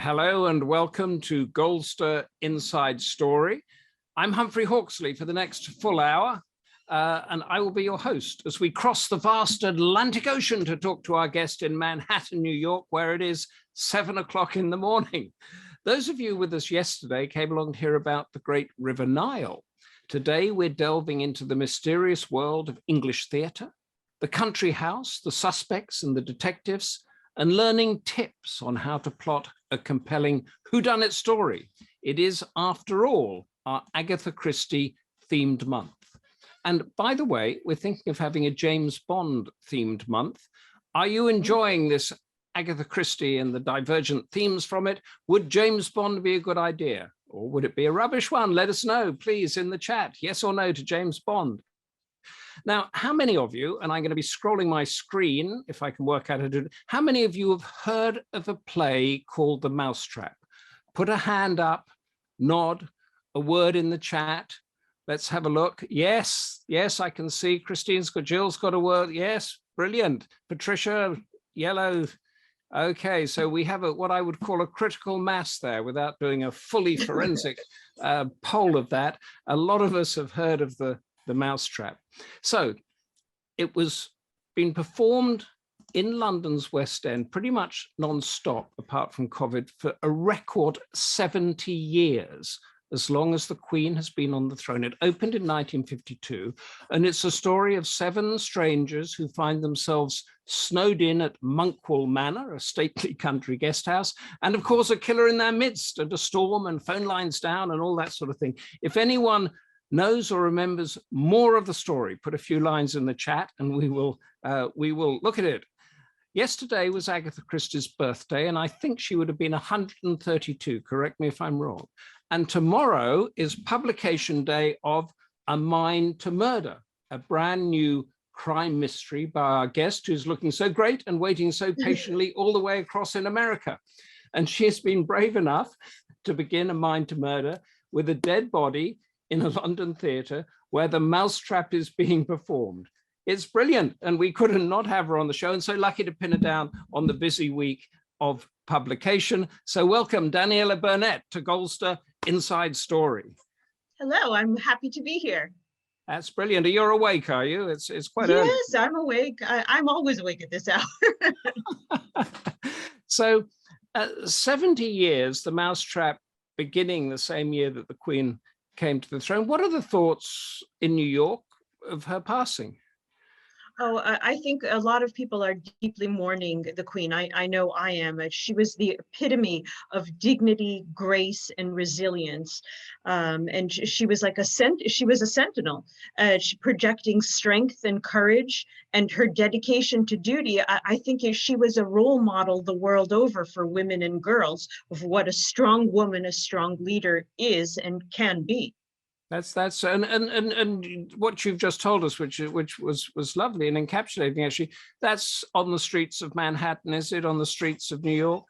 Hello and welcome to Goldster Inside Story. I'm Humphrey Hawksley for the next full hour, and I will be your host as we cross the vast Atlantic Ocean to talk to our guest in Manhattan, New York, where it is 7 o'clock in the morning. Those of you with us yesterday came along to hear about the great River Nile. Today, we're delving into the mysterious world of English theatre, the country house, the suspects and the detectives, and learning tips on how to plot a compelling whodunit story. It is, after all, our Agatha Christie themed month. And by the way, we're thinking of having a James Bond themed month. Are you enjoying this Agatha Christie and the divergent themes from it? Would James Bond be a good idea? Or would it be a rubbish one? Let us know, please, in the chat. Yes or no to James Bond. Now, how many of you, and I'm going to be scrolling my screen if I can work out how to do it, how many of you have heard of a play called The Mousetrap? Put a hand up, nod, a word in the chat. Let's have a look. Yes, I can see Christine's got, Jill's got a word. Yes, brilliant. Patricia, yellow. Okay, so we have what I would call a critical mass there without doing a fully forensic poll of that. A lot of us have heard of the Mousetrap. So it was being performed in London's West End pretty much non-stop, apart from COVID, for a record 70 years, as long as the Queen has been on the throne. It opened in 1952, and it's a story of 7 strangers who find themselves snowed in at Monkwell Manor, a stately country guest house, and of course a killer in their midst, and a storm and phone lines down and all that sort of thing. If anyone knows or remembers more of the story, put a few lines in the chat and we will look at it. Yesterday was Agatha Christie's birthday, and I think she would have been 132, correct me if I'm wrong. And tomorrow is publication day of A Mind to Murder, a brand new crime mystery by our guest who's looking so great and waiting so patiently all the way across in America. And she has been brave enough to begin A Mind to Murder with a dead body in a London theatre where The Mousetrap is being performed. It's brilliant, and we couldn't not have her on the show, and so lucky to pin her down on the busy week of publication. So welcome, Daniella Bernett, to Goldster Inside Story. Hello, I'm happy to be here. That's brilliant. You're awake, are you? It's quite early. Yes, I'm awake. I'm always awake at this hour. So 70 years, The Mousetrap beginning the same year that the Queen came to the throne. What are the thoughts in New York of her passing? Oh, I think a lot of people are deeply mourning the Queen. I know I am. She was the epitome of dignity, grace, and resilience. And she was like she was a sentinel, projecting strength and courage, and her dedication to duty. I think she was a role model the world over for women and girls of what a strong woman, a strong leader is and can be. That's and what you've just told us, which was lovely and encapsulating, actually. That's on the streets of Manhattan, is it? On the streets of New York?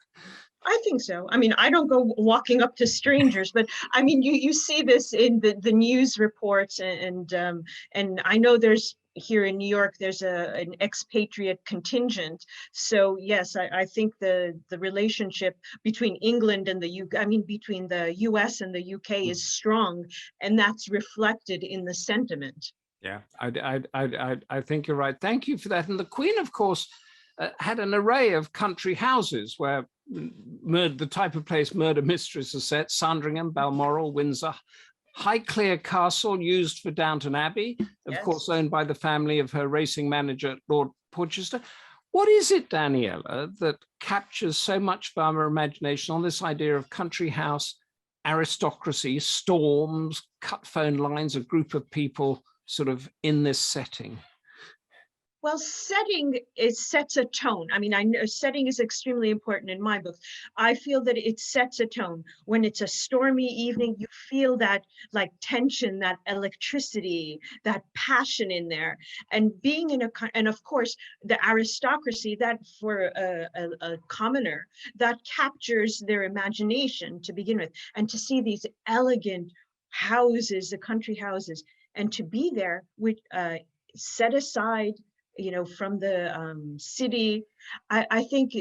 I think so. I mean, I don't go walking up to strangers, but I mean, you see this in the news reports, and I know there's here in New York, there's an expatriate contingent. So yes, I think the relationship between England and the UK, I mean, between the US and the UK is strong, and that's reflected in the sentiment. Yeah, I think you're right. Thank you for that. And the Queen, of course, had an array of country houses where the type of place murder mysteries are set: Sandringham, Balmoral, Windsor. Highclere Castle, used for Downton Abbey, of course, owned by the family of her racing manager, Lord Porchester. What is it, Daniella, that captures so much of our imagination on this idea of country house, aristocracy, storms, cut phone lines, a group of people sort of in this setting? Well, setting sets a tone. I mean, I know setting is extremely important in my book. I feel that it sets a tone. When it's a stormy evening, you feel that like tension, that electricity, that passion in there. And being in and of course, the aristocracy, that for a commoner, that captures their imagination to begin with. And to see these elegant houses, the country houses, and to be there with set aside, you know, from the city. I think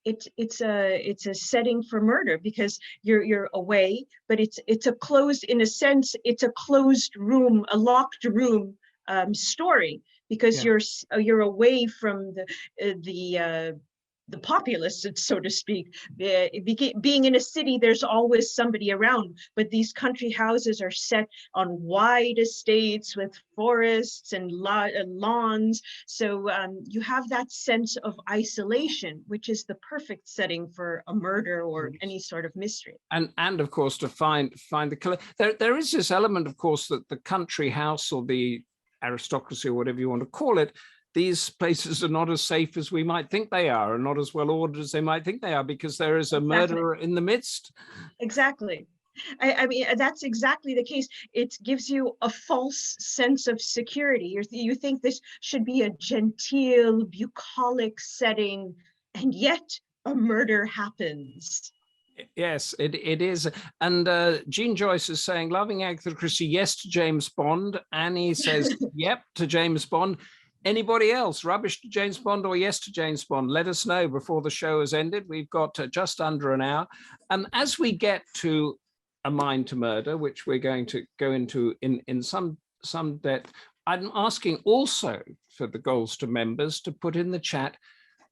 it's a setting for murder, because you're away, but it's a closed, in a sense, it's a closed room, a locked room story, because Yeah. you're away from the populace, so to speak. Being in a city, there's always somebody around, but these country houses are set on wide estates with forests and lawns. So you have that sense of isolation, which is the perfect setting for a murder or any sort of mystery. And of course, to find the killer. There is this element, of course, that the country house or the aristocracy or whatever you want to call it, these places are not as safe as we might think they are, and not as well ordered as they might think they are, because there is a murderer in the midst. Exactly. I mean, that's exactly the case. It gives you a false sense of security. You think this should be a genteel, bucolic setting, and yet a murder happens. Yes, it is. And Jean Joyce is saying, loving Agatha Christie, yes to James Bond. Annie says, yep to James Bond. Anybody else, rubbish to James Bond or yes to James Bond? Let us know before the show has ended. We've got just under an hour. And as we get to A Mind to Murder, which we're going to go into in some depth, I'm asking also for the Goldster members to put in the chat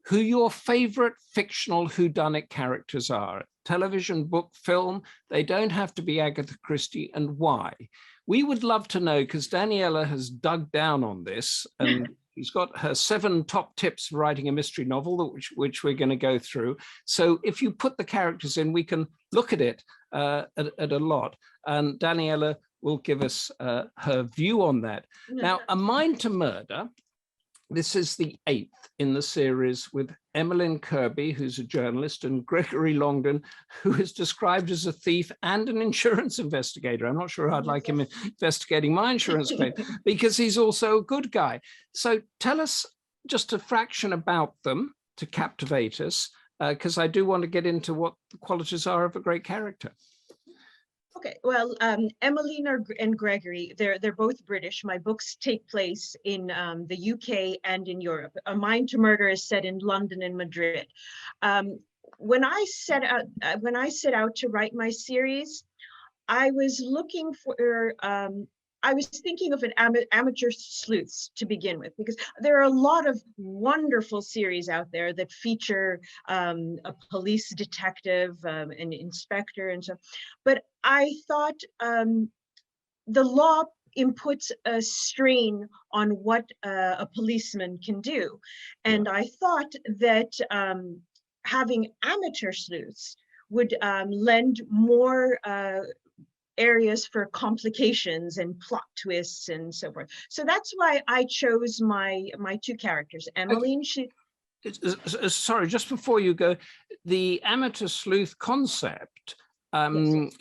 who your favorite fictional whodunit characters are. Television, book, film, they don't have to be Agatha Christie, and why. We would love to know, because Daniella has dug down on this, and she's got her 7 top tips for writing a mystery novel, which we're going to go through. So if you put the characters in, we can look at it at a lot. And Daniella will give us her view on that. Now, A Mind to Murder, this is the 8th in the series, with Emmeline Kirby, who's a journalist, and Gregory Longden, who is described as a thief and an insurance investigator. I'm not sure I'd like him investigating my insurance claim, because he's also a good guy. So tell us just a fraction about them to captivate us, because I do want to get into what the qualities are of a great character. Okay, well, Emmeline and Gregory, they're both British. My books take place in the UK and in Europe. A Mind to Murder is set in London and Madrid. When I set out to write my series, I was looking for I was thinking of an amateur sleuths to begin with, because there are a lot of wonderful series out there that feature a police detective, an inspector, and so. But I thought the law inputs a strain on what a policeman can do, and I thought that having amateur sleuths would lend more areas for complications and plot twists and so forth. So that's why I chose my 2 characters. Emmeline, sorry, just before you go, the amateur sleuth concept,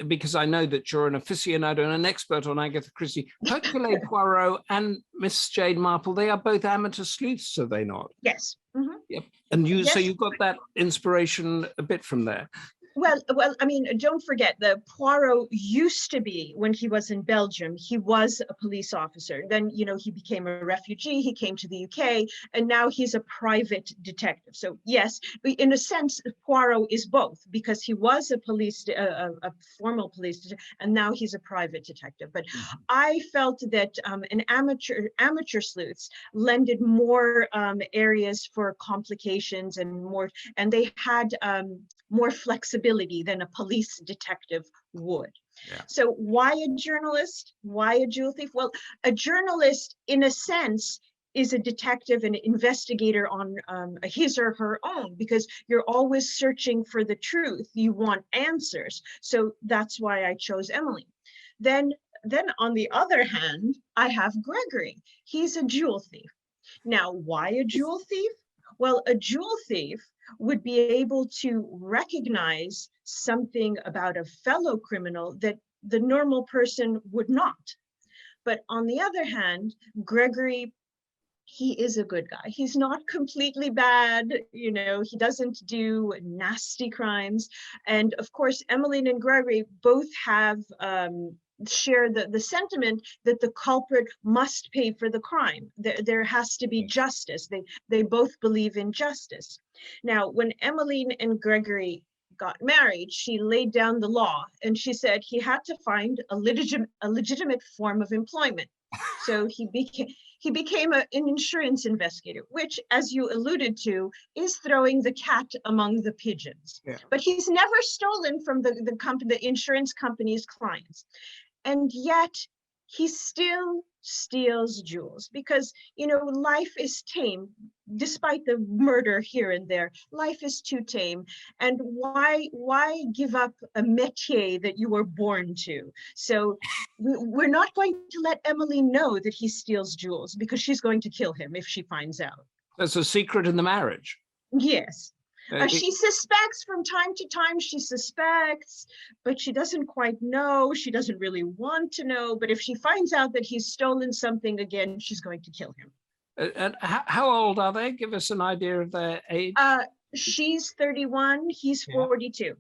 because I know that you're an aficionado and an expert on Agatha Christie. Hercule Poirot and Miss Jane Marple, they are both amateur sleuths, are they not? Yes. Mm-hmm. Yep. And yes. So you got that inspiration a bit from there. Well, I mean, don't forget that Poirot used to be, when he was in Belgium, he was a police officer. Then, he became a refugee, he came to the UK, and now he's a private detective. So yes, in a sense, Poirot is both, because he was a formal police detective, and now he's a private detective. But I felt that an amateur sleuths lended more areas for complications and they had more flexibility than a police detective would. Yeah. So why a journalist? Why a jewel thief? Well, a journalist, in a sense, is a detective and investigator on his or her own, because you're always searching for the truth. You want answers. So that's why I chose Emmeline. Then on the other hand, I have Gregory. He's a jewel thief. Now, why a jewel thief? Well, a jewel thief would be able to recognize something about a fellow criminal that the normal person would not. But on the other hand, Gregory, he is a good guy. He's not completely bad, he doesn't do nasty crimes. And of course, Emmeline and Gregory both have share the sentiment that the culprit must pay for the crime. There has to be justice. They both believe in justice. Now, when Emmeline and Gregory got married, she laid down the law and she said he had to find a legitimate form of employment. So he became an insurance investigator, which, as you alluded to, is throwing the cat among the pigeons. Yeah. But he's never stolen from the insurance company's clients. And yet he still steals jewels because, you know, life is tame. Despite the murder here and there, life is too tame. And why give up a métier that you were born to? So we're not going to let Emily know that he steals jewels because she's going to kill him if she finds out. There's a secret in the marriage. Yes. She suspects from time to time, she suspects, but she doesn't quite know. She doesn't really want to know. But if she finds out that he's stolen something again, she's going to kill him. And how old are they? Give us an idea of their age. She's 31, he's 42.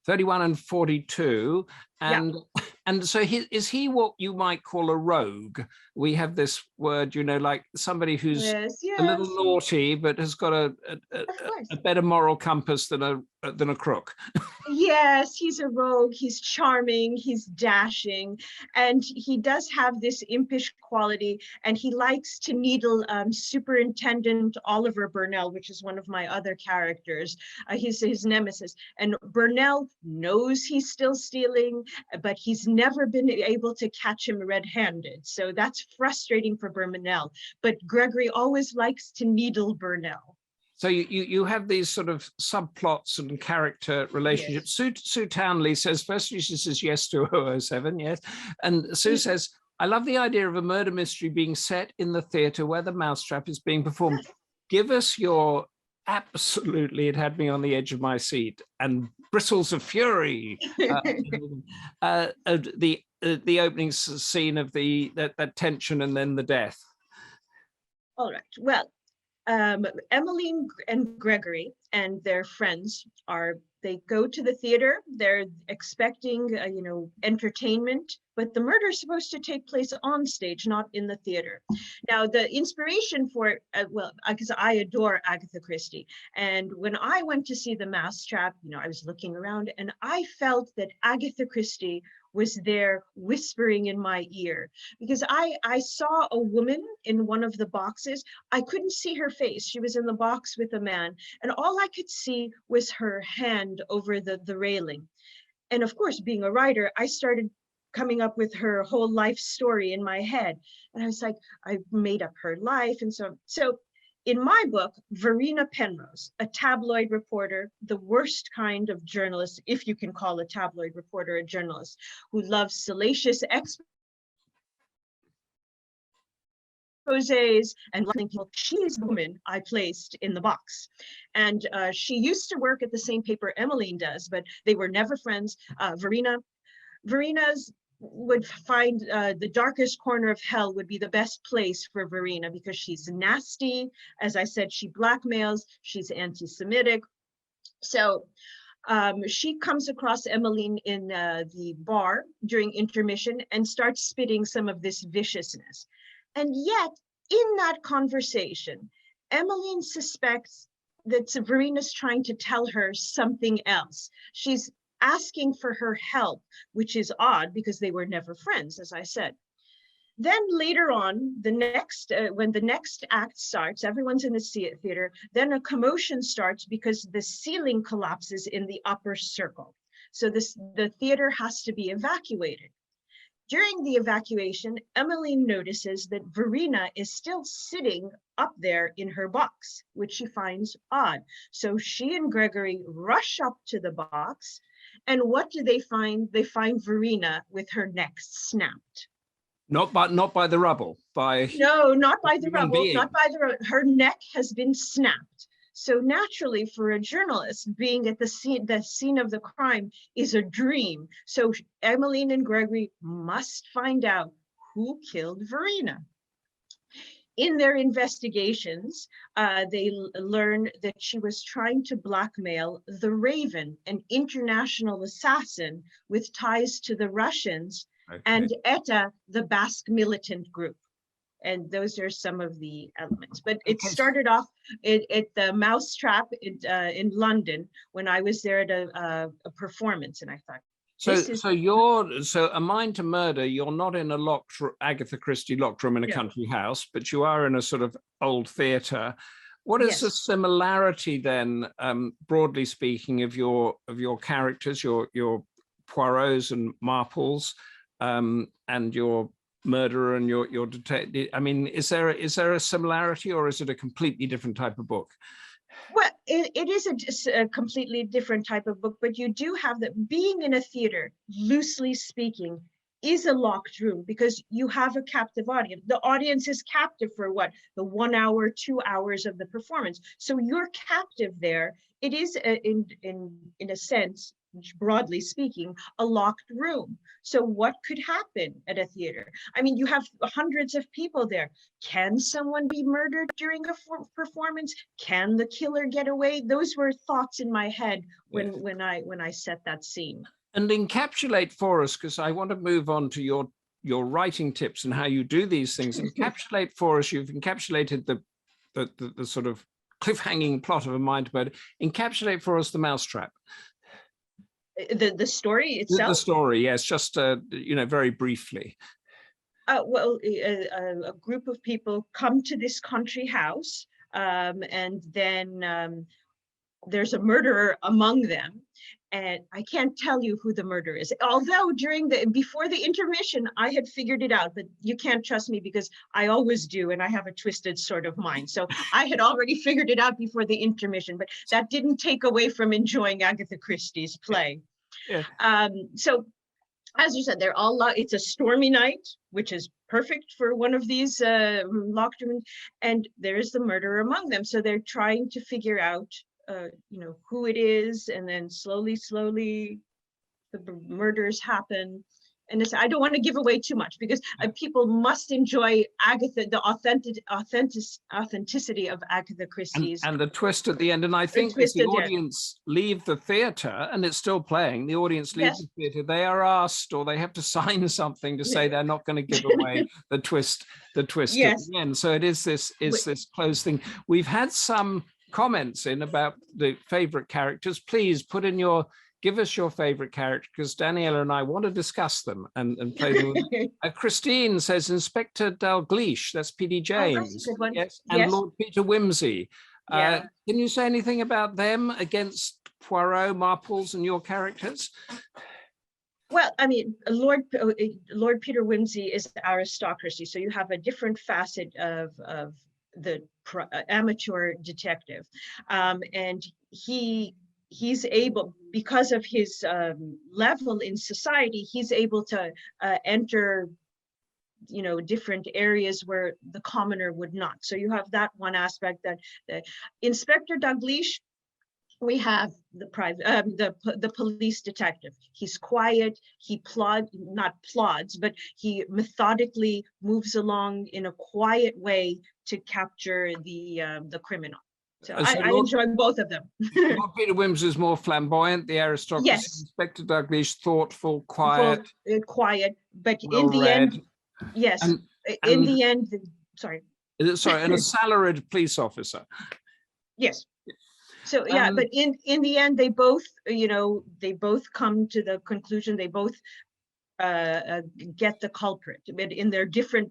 31 and 42. And so is he what you might call a rogue? We have this word, you know, like somebody who's a little naughty, but has got a better moral compass than a crook. Yes, he's a rogue. He's charming. He's dashing. And he does have this impish quality. And he likes to needle Superintendent Oliver Bernett, which is one of my other characters. He's his nemesis. And Bernett knows he's still stealing, but he's never been able to catch him red-handed. So that's frustrating for Bernett. But Gregory always likes to needle Bernett. So you have these sort of subplots and character relationships. Yes. Sue Townley says, firstly, she says yes to 007, yes. And Sue says, I love the idea of a murder mystery being set in the theatre where the mousetrap is being performed. Give us your absolutely, it had me on the edge of my seat, and bristles of fury. The opening scene of that tension and then the death. All right, well, Emmeline and Gregory and their friends they go to the theater. They're expecting, entertainment, but the murder is supposed to take place on stage, not in the theater. Now, the inspiration for, because I adore Agatha Christie. And when I went to see The Mousetrap, I was looking around and I felt that Agatha Christie was there whispering in my ear, because I saw a woman in one of the boxes. I couldn't see her face. She was in the box with a man, and all I could see was her hand over the railing. And of course, being a writer, I started coming up with her whole life story in my head. And I was like, I made up her life. And so in my book, Verena Penrose, a tabloid reporter, the worst kind of journalist, if you can call a tabloid reporter a journalist, who loves salacious exposés and loving people, she's the woman I placed in the box. And she used to work at the same paper Emmeline does, but they were never friends. Verena's would find the darkest corner of hell would be the best place for Verena, because she's nasty. As I said, she blackmails, she's anti-Semitic. So she comes across Emmeline in the bar during intermission and starts spitting some of this viciousness. And yet, in that conversation, Emmeline suspects that Verena's trying to tell her something else. She's asking for her help, which is odd because they were never friends, as I said. Then later on, when the next act starts, everyone's in the theater, then a commotion starts because the ceiling collapses in the upper circle. So the theater has to be evacuated. During the evacuation, Emmeline notices that Verena is still sitting up there in her box, which she finds odd. So she and Gregory rush up to the box, and what do they find? They find Verena with her neck snapped. Not by the rubble. No, not by the rubble. Not by the rubble. Her neck has been snapped. So naturally, for a journalist, being at the scene of the crime is a dream. So Emmeline and Gregory must find out who killed Verena. In their investigations, they learn that she was trying to blackmail the Raven, an international assassin with ties to the Russians and ETA, the Basque militant group. And those are some of the elements. But it started off at the Mousetrap in London when I was there at a performance, and I thought, so A Mind to Murder, you're not in a Agatha Christie locked room in a country house, but you are in a sort of old theatre. What is the similarity then, broadly speaking, of your characters, your Poirots and Marples, and your murderer and your detective? I mean, is there a similarity, or is it a completely different type of book? Well, it is a completely different type of book, but you do have that. Being in a theater, loosely speaking, is a locked room because you have a captive audience. The audience is captive for what? The 1 hour, 2 hours of the performance. So you're captive there. It is in a sense, broadly speaking, a locked room. So what could happen at a theater? I mean, you have hundreds of people there. Can someone be murdered during a performance? Can the killer get away? Those were thoughts in my head when I set that scene. And encapsulate for us, because I want to move on to your writing tips and how you do these things. Encapsulate for us. You've encapsulated the sort of cliffhanging plot of A Mind to Murder. Encapsulate for us the Mousetrap. The story itself? The story, yes, just very briefly. Well, a group of people come to this country house, and then there's a murderer among them. And I can't tell you who the murderer is. Although before the intermission, I had figured it out, but you can't trust me because I always do, and I have a twisted sort of mind. So I had already figured it out before the intermission, but that didn't take away from enjoying Agatha Christie's play. Yeah. So as you said, it's a stormy night, which is perfect for one of these locked rooms, and there's the murderer among them. So they're trying to figure out who it is, and then slowly the murders happen. And I don't want to give away too much because people must enjoy Agatha, the authenticity of Agatha Christie's. And the twist at the end. And I think if the audience leave the theatre, and it's still playing, the audience leaves the theatre, they are asked, or they have to sign something to say they're not going to give away the twist at the end. So it is this closed thing. We've had some comments in about the favorite characters. Please give us your favorite character, because Daniella and I want to discuss them and play them. Christine says Inspector Dalgleish, that's P.D. James. Oh, that's a good one. Yes, and Lord Peter Wimsey. Can you say anything about them against Poirot, Marples, and your characters? Well, I mean, Lord Peter Wimsey is aristocracy, so you have a different facet of the amateur detective, and he's able, because of his level in society, he's able to enter different areas where the commoner would not. So you have that one aspect. That Inspector Dalgleish, we have the police detective. He's quiet. He not plods, but he methodically moves along in a quiet way to capture the criminal. So I enjoy both of them. Lord Peter Wimsey is more flamboyant, the aristocracy. Yes. Inspector Dalgleish, thoughtful, quiet. But in the end, yes. In the end, sorry. And a salaried police officer. Yes. So but in the end, they both come to the conclusion. They both get the culprit, but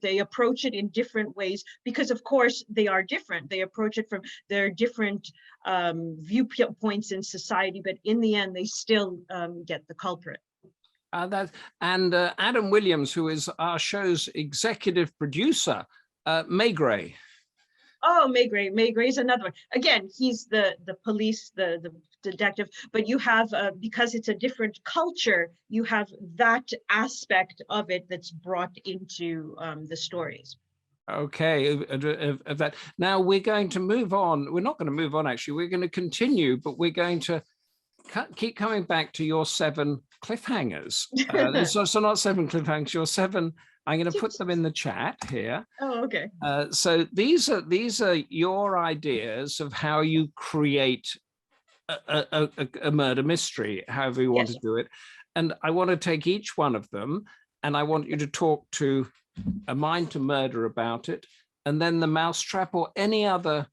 they approach it in different ways, because of course they are different. They approach it from their different viewpoints in society, but in the end, they still get the culprit. Adam Williams, who is our show's executive producer, Maigret. Oh, Maigret is another one. Again, he's the police, the detective, but you have, because it's a different culture, you have that aspect of it that's brought into the stories. Okay, of that. Now we're going to move on. We're not going to move on, actually. We're going to continue, but we're going to keep coming back to your 7 cliffhangers. So not 7 cliffhangers, your 7. I'm going to put them in the chat here. Oh, okay. So these are your ideas of how you create a murder mystery, however you want to do it. And I want to take each one of them and I want you to talk to A Mind to Murder about it, and then The Mousetrap, or any other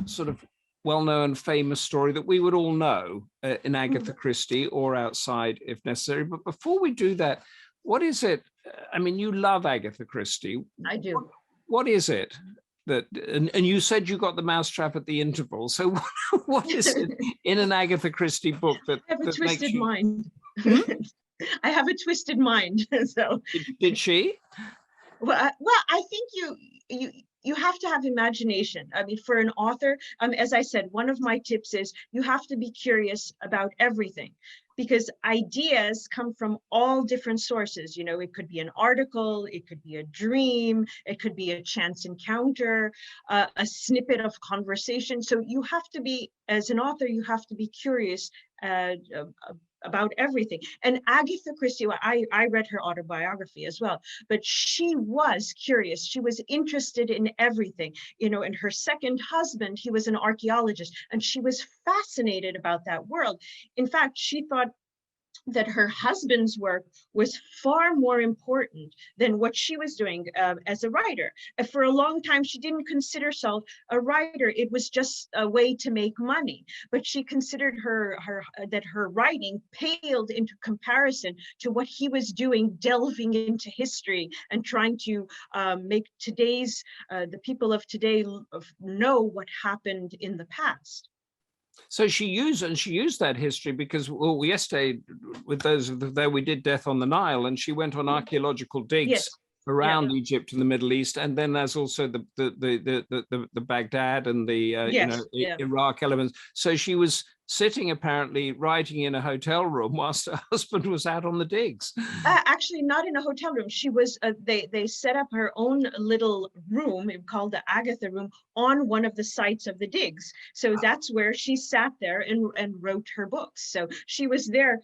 sort of well-known famous story that we would all know in Agatha Christie or outside if necessary. But before we do that, what is it? I mean, you love Agatha Christie. I do. What is it that, and you said you got The Mousetrap at the interval. So what is it in an Agatha Christie book that I have a that twisted makes you... mind. I have a twisted mind. So Did she? well, I think you have to have imagination. I mean, for an author, as I said, one of my tips is you have to be curious about everything, because ideas come from all different sources. You know, it could be an article, it could be a dream, it could be a chance encounter, a snippet of conversation. So you have to be, as an author, you have to be curious about everything. And Agatha Christie, I read her autobiography as well, but she was curious. She was interested in everything, you know, and her second husband, he was an archaeologist, and she was fascinated about that world. In fact, she thought that her husband's work was far more important than what she was doing as a writer. For a long time, she didn't consider herself a writer. It was just a way to make money. But she considered that her writing paled into comparison to what he was doing, delving into history and trying to make today's, the people of today know what happened in the past. So she used that history because, well, yesterday with those there we did Death on the Nile, and she went on archaeological digs Yes. around Egypt and the Middle East, and then there's also the Baghdad and the Yes, Iraq elements. So she was sitting apparently writing in a hotel room whilst her husband was out on the digs. Actually, not in a hotel room. She was. They set up her own little room called the Agatha room on one of the sites of the digs. So that's where she sat there and wrote her books. So she was there,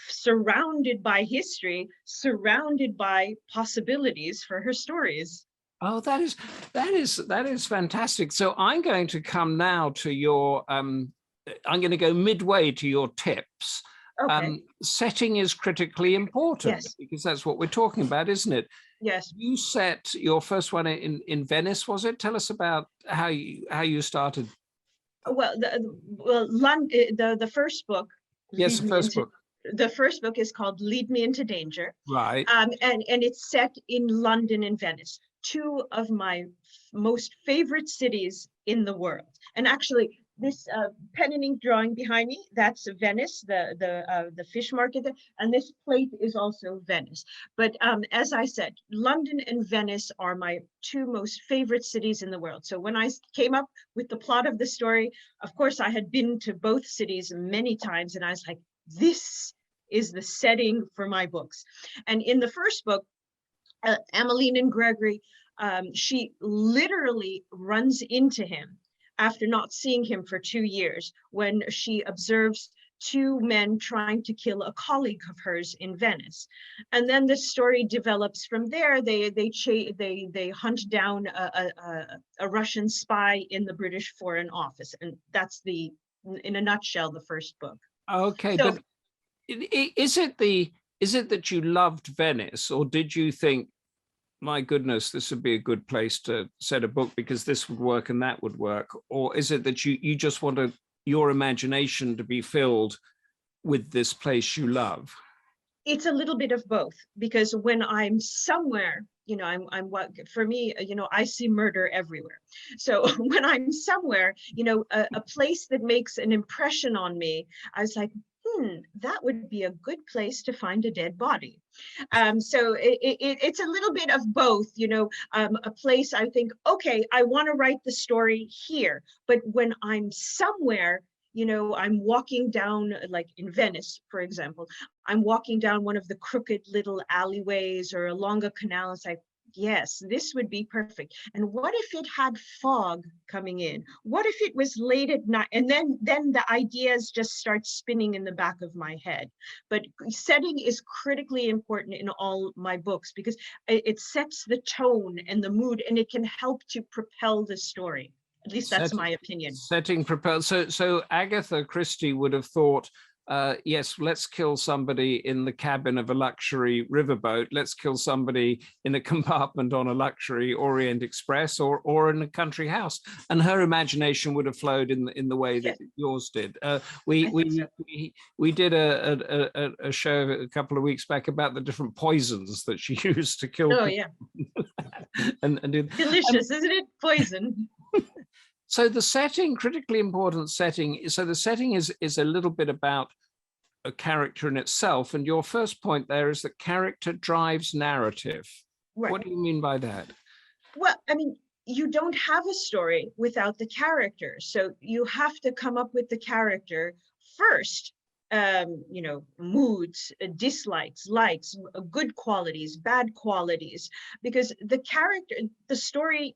surrounded by history, surrounded by possibilities for her stories. Oh, that is fantastic. So I'm going to come now to your I'm going to go midway to your tips. Okay. Setting is critically important, Yes. because that's what we're talking about, isn't it? Yes. You set your first one in Venice, was it? Tell us about how you started. Well, the first book. Yes, the first book. The first book is called Lead Me Into Danger. Right. And it's set in London and Venice, two of my most favorite cities in the world. And actually, this pen and ink drawing behind me, that's Venice, the fish market, and this plate is also Venice. But as I said, London and Venice are my two most favorite cities in the world. So when I came up with the plot of the story, of course, I had been to both cities many times, and I was like, this is the setting for my books. And in the first book, Emmeline and Gregory, she literally runs into him after not seeing him for 2 years, when she observes two men trying to kill a colleague of hers in Venice. And then the story develops from there. They hunt down a Russian spy in the British Foreign Office. And that's in a nutshell, the first book. Okay, so, but is it that you loved Venice, or did you think, my goodness, this would be a good place to set a book because this would work and that would work? Or is it that you just wanted your imagination to be filled with this place you love? It's a little bit of both, because when I'm somewhere, you know, for me, you know, I see murder everywhere. So when I'm somewhere, you know, a place that makes an impression on me, I was like, that would be a good place to find a dead body. So it's a little bit of both, you know, a place I think, okay, I want to write the story here. But when I'm somewhere, you know, I'm walking down, like in Venice, for example, I'm walking down one of the crooked little alleyways or along a canal. It's like, yes, this would be perfect. And what if it had fog coming in? What if it was late at night? And then the ideas just start spinning in the back of my head. But setting is critically important in all my books, because it sets the tone and the mood, and it can help to propel the story. At least that's my opinion. Setting propel. So Agatha Christie would have thought yes, let's kill somebody in the cabin of a luxury riverboat. Let's kill somebody in a compartment on a luxury Orient Express or in a country house. And her imagination would have flowed in the way that yours did. We did a show a couple of weeks back about the different poisons that she used to kill people. Yeah. and delicious, isn't it? Poison. So the setting, critically important setting. So the setting is a little bit about a character in itself. And your first point there is that character drives narrative. Right. What do you mean by that? Well, I mean, you don't have a story without the character. So you have to come up with the character first. Moods, dislikes, likes, good qualities, bad qualities, because the story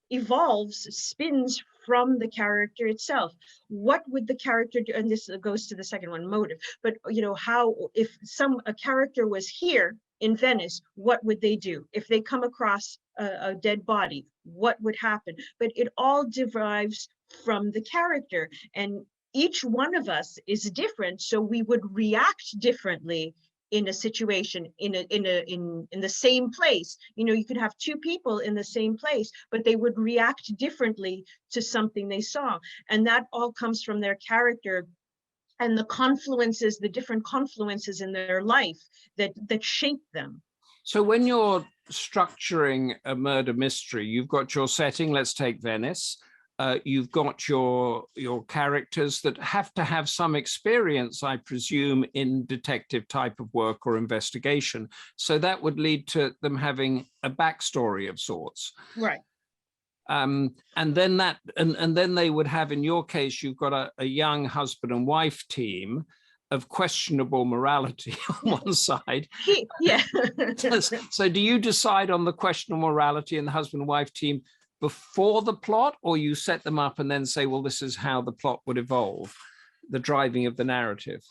evolves, spins from the character itself. What would the character do? And this goes to the second one, motive. But how, if a character was here in Venice, what would they do? If they come across a dead body, what would happen? But it all derives from the character, and each one of us is different, so we would react differently in a situation, in the same place. You could have two people in the same place, but they would react differently to something they saw. And that all comes from their character and the different confluences in their life that shape them. So when you're structuring a murder mystery, you've got your setting, let's take Venice. You've got your characters that have to have some experience, I presume, in detective type of work or investigation. So that would lead to them having a backstory of sorts. Right. And then they would have, in your case, you've got a young husband and wife team of questionable morality on one side. Yeah. So do you decide on the questionable morality in the husband and wife team before the plot, or you set them up and then say, well, this is how the plot would evolve, the driving of the narrative?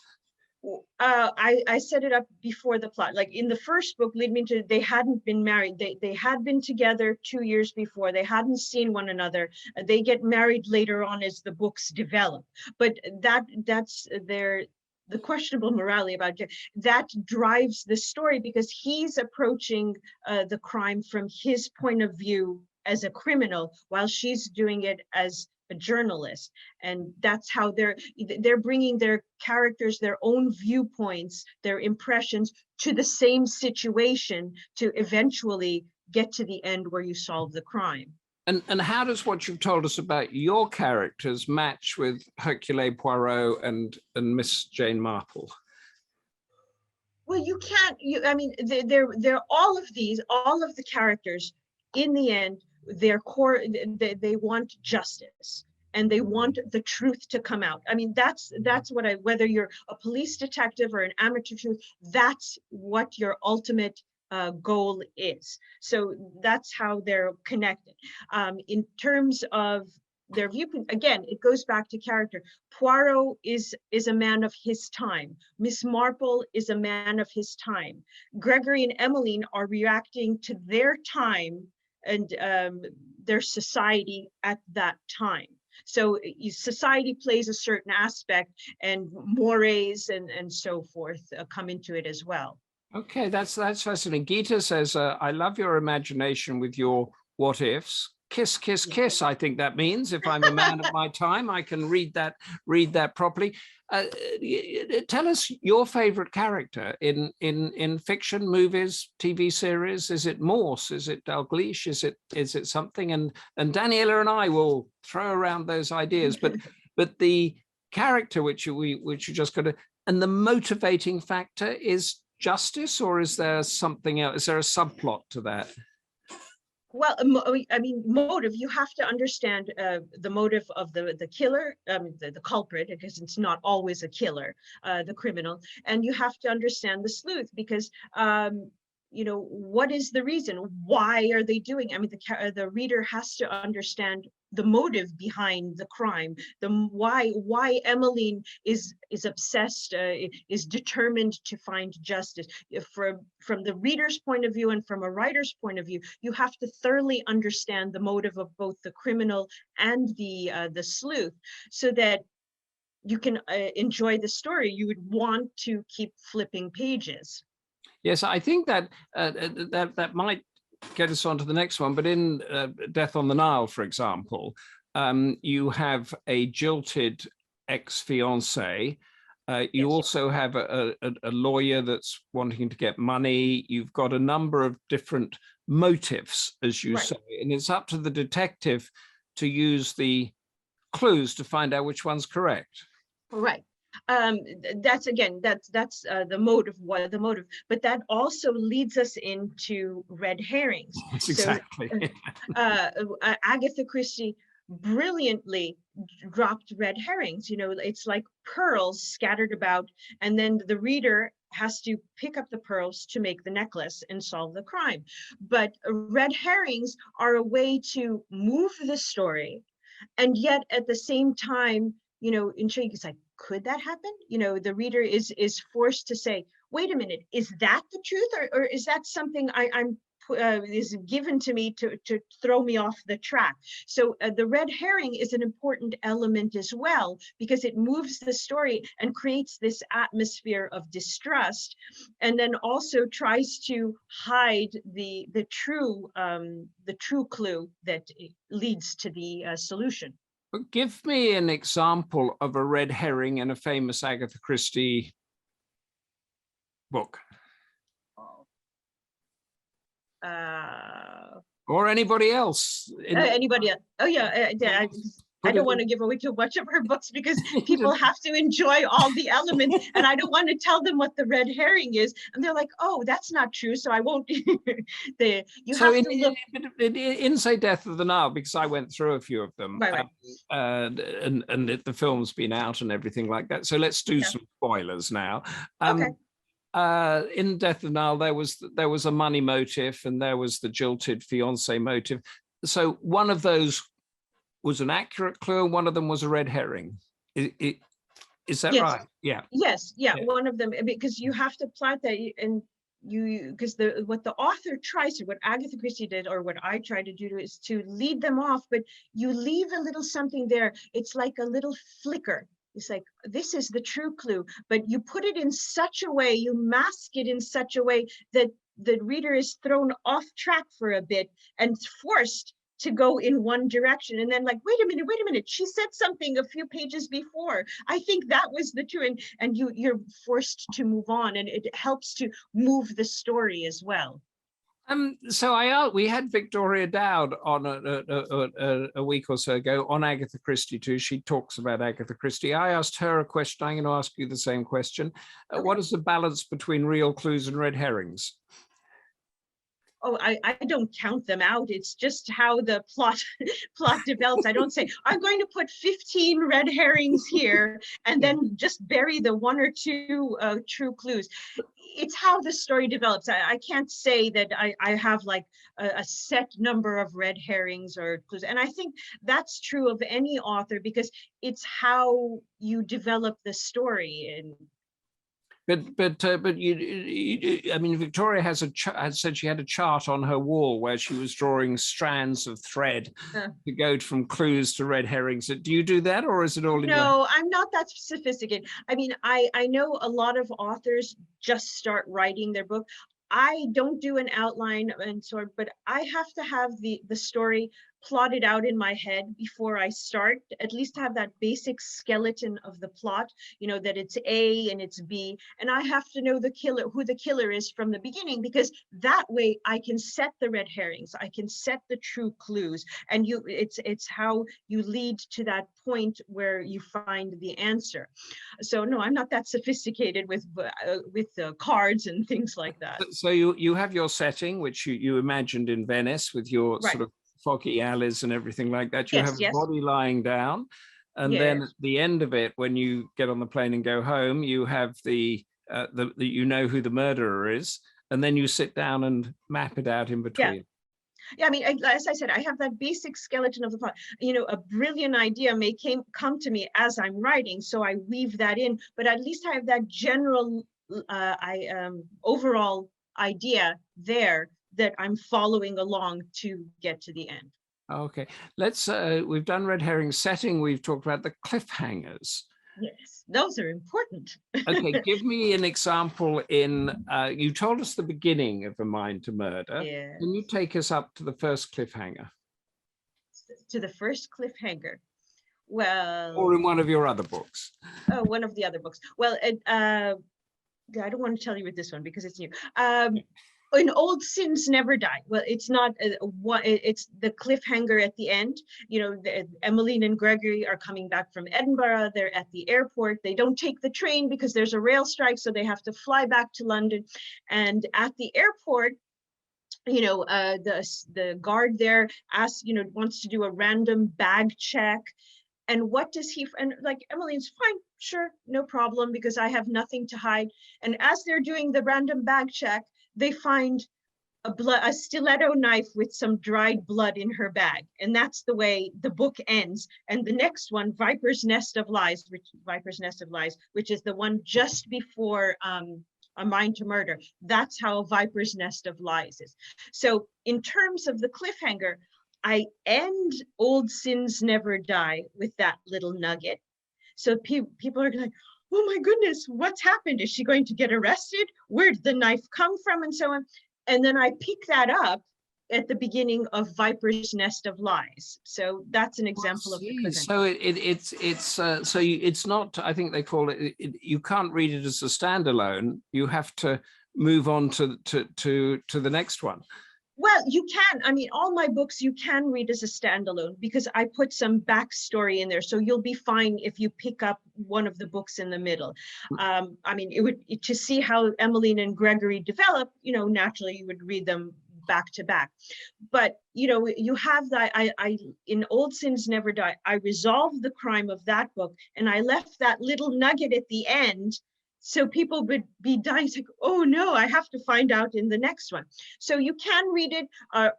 I set it up before the plot. Like in the first book, Lead Me to, they hadn't been married. They had been together 2 years before. They hadn't seen one another. They get married later on as the books develop. But that's the questionable morality about that drives the story, because he's approaching the crime from his point of view as a criminal, while she's doing it as a journalist. And that's how they're bringing their characters, their own viewpoints, their impressions to the same situation to eventually get to the end where you solve the crime. And how does what you've told us about your characters match with Hercule Poirot and Miss Jane Marple? Well, they're all of the characters, in the end, their core, they want justice and they want the truth to come out. I mean, that's what whether you're a police detective or an amateur truth, that's what your ultimate goal is. So that's how they're connected. In terms of their viewpoint, again, it goes back to character. Poirot is a man of his time. Miss Marple is a man of his time. Gregory and Emmeline are reacting to their time and their society at that time. So society plays a certain aspect, and mores and so forth come into it as well. Okay, that's fascinating. Gita says, I love your imagination with your what ifs. Kiss, kiss, kiss. I think that means if I'm a man of my time, I can read that properly. Tell us your favorite character in fiction, movies, TV series. Is it Morse? Is it Dalgleish? Is it something? And Daniella and I will throw around those ideas. But the character which you just got to, and the motivating factor is justice, or is there something else? Is there a subplot to that? Well, I mean, motive, you have to understand the motive of the killer, the culprit, because it's not always a killer, the criminal. And you have to understand the sleuth, because, what is the reason? Why are they doing? I mean, the reader has to understand the motive behind the crime, why Emmeline is obsessed, is determined to find justice. From the reader's point of view and from a writer's point of view, you have to thoroughly understand the motive of both the criminal and the sleuth, so that you can enjoy the story, you would want to keep flipping pages. Yes, I think that that might get us on to the next one. But in Death on the Nile, for example, you have a jilted ex-fiance. You Yes. also have a lawyer that's wanting to get money. You've got a number of different motives, as you Right. say, and it's up to the detective to use the clues to find out which one's correct. Right. That's again, that's the motive, the motive, but that also leads us into red herrings. That's So exactly. Agatha Christie brilliantly dropped red herrings. You know, it's like pearls scattered about, and then the reader has to pick up the pearls to make the necklace and solve the crime. But red herrings are a way to move the story, and yet at the same time, you know, intriguing. It's like, could that happen? You know, the reader is forced to say, wait a minute, is that the truth, or is that something I'm is given to me to throw me off the track? So the red herring is an important element as well, because it moves the story and creates this atmosphere of distrust, and then also tries to hide the true clue that leads to the solution. But give me an example of a red herring in a famous Agatha Christie book. Or anybody else. Anybody else? Oh yeah, I don't want to give away too much of her books, because people have to enjoy all the elements, and I don't want to tell them what the red herring is, and they're like, "Oh, that's not true," so I won't. You so have to look. In say Death of the Nile, because I went through a few of them, Right. and the film's been out and everything like that. So let's do some spoilers now. Okay. In Death of the Nile, there was a money motive, and there was the jilted fiance motive. So one of those was an accurate clue, and one of them was a red herring. Is that right? Yeah. Yes. Yeah. One of them, because you have to plot that, and because what the author tries to, what Agatha Christie did, or what I try to do, is to lead them off, but you leave a little something there. It's like a little flicker. It's like, this is the true clue, but you put it in such a way, you mask it in such a way that the reader is thrown off track for a bit and forced to go in one direction, and then like, wait a minute, she said something a few pages before, I think that was the true, and you're forced to move on, and it helps to move the story as well. So we had Victoria Dowd on a week or so ago on Agatha Christie too. She talks about Agatha Christie. I asked her a question. I'm going to ask you the same question. Okay. What is the balance between real clues and red herrings? Oh, I don't count them out. It's just how the plot develops. I don't say, I'm going to put 15 red herrings here and then just bury the one or two true clues. It's how the story develops. I can't say that I have like a set number of red herrings or clues. And I think that's true of any author, because it's how you develop the story. And But you, I mean, Victoria has said she had a chart on her wall where she was drawing strands of thread to go from clues to red herrings. Do you do that, or is it all in your... No, I'm not that sophisticated. I mean, I know a lot of authors just start writing their book. I don't do an outline and sort, but I have to have the story plotted out in my head before I start, at least have that basic skeleton of the plot, you know, that it's A and it's B, and I have to know who the killer is from the beginning, because that way I can set the red herrings, I can set the true clues, and it's how you lead to that point where you find the answer. So no, I'm not that sophisticated with cards and things like that. So you have your setting, which you imagined in Venice with your sort of foggy alleys and everything like that. You have a body lying down, and then at the end of it, when you get on the plane and go home, you have the you know who the murderer is, and then you sit down and map it out in between. Yeah, I mean, as I said, I have that basic skeleton of the plot. You know, a brilliant idea may come to me as I'm writing, so I weave that in, but at least I have that general overall idea there that I'm following along to get to the end. Okay, let's we've done red herring setting, we've talked about the cliffhangers. Yes, those are important. Okay, give me an example in, you told us the beginning of A Mind to Murder. Yeah, Can you take us up to the first cliffhanger? to the first cliffhanger. Or Well, in one of your other books? one of the other books. Well, I don't want to tell you with this one because it's new. In Old Sins Never Die. Well, it's not it's the cliffhanger at the end. You know, Emmeline and Gregory are coming back from Edinburgh. They're at the airport. They don't take the train because there's a rail strike, so they have to fly back to London. And at the airport, you know, the guard there asks, you know, wants to do a random bag check. And what does he, and like Emmeline's fine, sure, no problem, because I have nothing to hide. And as they're doing the random bag check, they find a stiletto knife with some dried blood in her bag. And that's the way the book ends. And the next one, Viper's Nest of Lies, which is the one just before A Mind to Murder. That's how Viper's Nest of Lies is. So in terms of the cliffhanger, I end Old Sins Never Die with that little nugget. So people are like, oh my goodness, what's happened? Is she going to get arrested? Where did the knife come from? And so on. And then I pick that up at the beginning of Viper's Nest of Lies. So that's an example of the cliffhanger. So it's not, I think they call it, you can't read it as a standalone. You have to move on to the next one. Well, you can. I mean, all my books you can read as a standalone because I put some backstory in there. So you'll be fine if you pick up one of the books in the middle. I mean, to see how Emmeline and Gregory develop, you know, naturally you would read them back to back. But, you know, you have that, I in Old Sins Never Die, I resolved the crime of that book and I left that little nugget at the end. So people would be dying, like, oh no, I have to find out in the next one. So you can read it,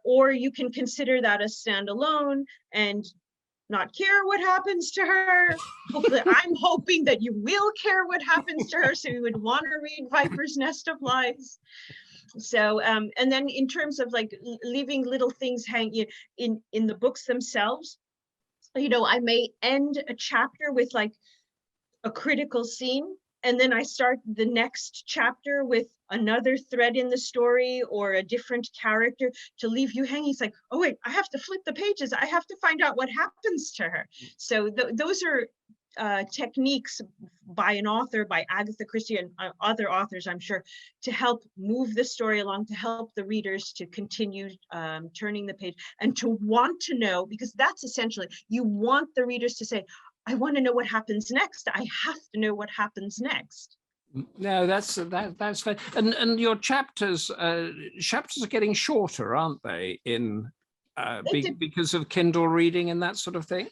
or you can consider that a standalone and not care what happens to her. Hopefully, I'm hoping that you will care what happens to her, so you would want to read Viper's Nest of Lies. So, and then in terms of like leaving little things hanging in the books themselves, you know, I may end a chapter with like a critical scene, and then I start the next chapter with another thread in the story or a different character to leave you hanging. It's like, oh wait, I have to flip the pages. I have to find out what happens to her. So those are techniques by an author, by Agatha Christie and other authors, I'm sure, to help move the story along, to help the readers to continue turning the page and to want to know, because that's essentially, you want the readers to say, I want to know what happens next. I have to know what happens next. No, that's fair. And your chapters are getting shorter, aren't they? In because of Kindle reading and that sort of thing.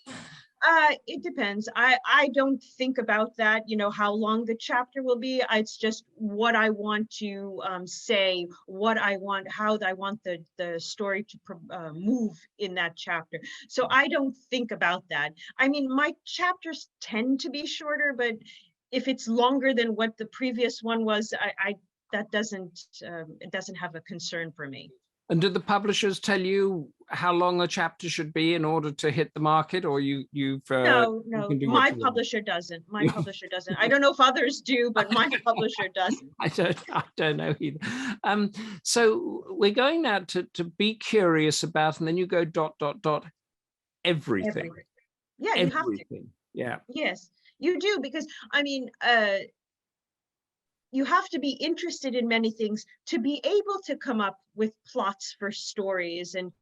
It depends. I don't think about that, you know, how long the chapter will be. It's just what I want to say, what I want, how I want the story to move in that chapter. So I don't think about that. I mean, my chapters tend to be shorter, but if it's longer than what the previous one was, that doesn't it doesn't have a concern for me. And do the publishers tell you how long a chapter should be in order to hit the market, or you've no, my publisher want? Doesn't. My publisher doesn't. I don't know if others do, but my publisher doesn't. I don't know either. So we're going now to be curious about, and then you go ... everything. Yeah, you have to. Yeah. Yes, you do, because I mean, you have to be interested in many things to be able to come up with plots for stories, and